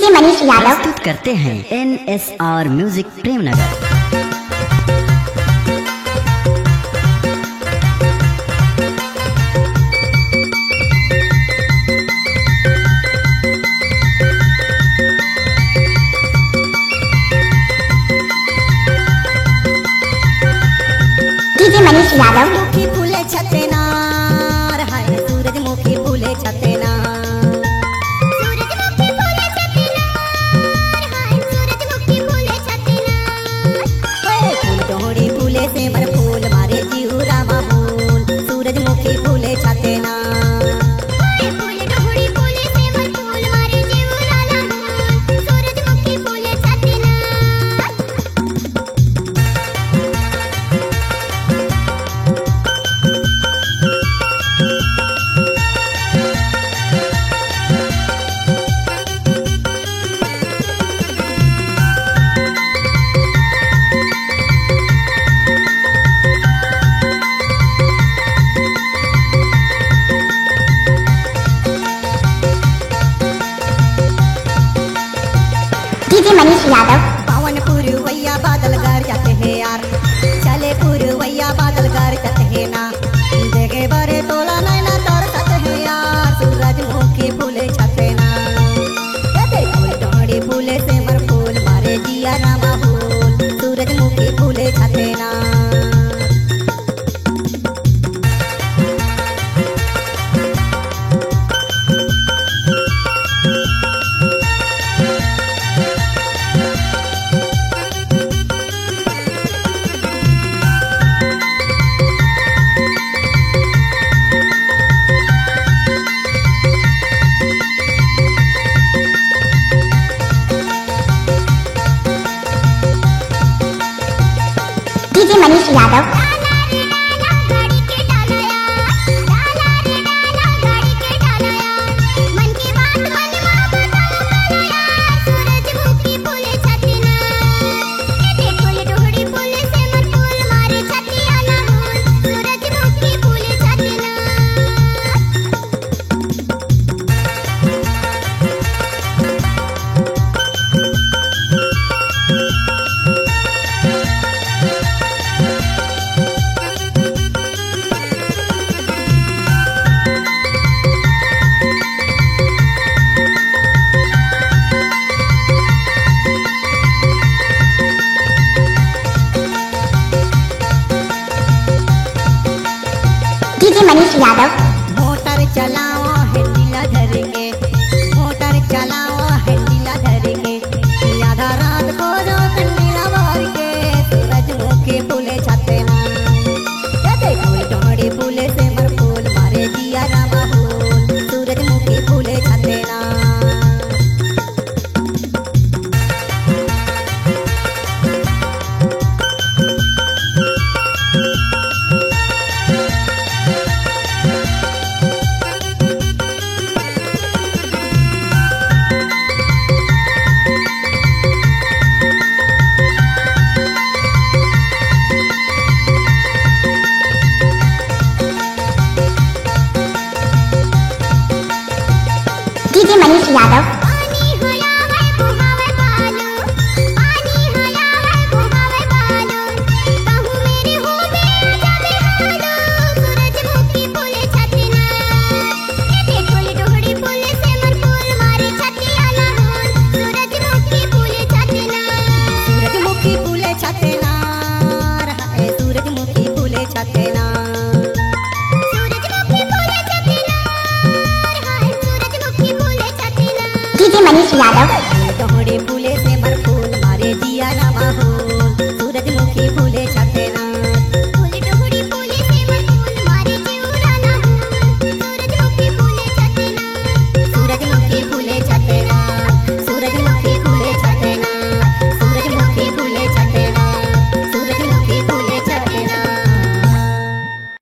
DJ Manish Yadav प्रस्तुत करते हैं NSR music Premnagar. DJ Manish Yadav मुखी फूले छतेनार हाय सूरजमुखी फूले छतेनार सूरजमुखी फूले छतेनार हाय सूरजमुखी फूले छतेनार फूल डोहड़ी फूले से मर फूल मारे जीवरा बाबूल सूरजमुखी फूले छतेनार फूल डोहड़ी फूले से मर फूल मारे जीवरा बाबूल सूरजमुखी फूले छतेनार डीजे मनीष यादव पवन पुरवैया बादल घर जाते हैं यार चले पुरवैया बादल घर जाते हैं ना देखे बड़े तोला नैना तरसत है यार सूरजमुखी फूले छते ना फूल डोहड़ी फूले से मर फूल मारे जिया रामा फूल सूरजमुखी फूले छते ना DJ Manish Yadav DJ Manish Yadav motor चलाओ हैंडल धर के मोटर चलाओ हैंडल धर के आधा रात को जो कंडीला भर के सूरजमुखी फूले छते ना फूल डोहड़ी फूले से मर फूल मारे जिया रामा फूल सूरजमुखी फूले छते ना डीजे मनीष यादव पानी हलावे बुहावे बालू पानी हलावे बुहावे बालू कहूँ मेरे हो गए जाने हालू सूरजमुखी फूले छते ना फूल डोहड़ी फूले से मर फूल मारे छते आला होल सूरजमुखी फूले छते ना सूरजमुखी फूले छते ना हाय सूरजमुखी फूले छते ना सूरजमुखी फूले छते ना हाय सूरजमुखी फूले छते ना डीजे मनीष यादव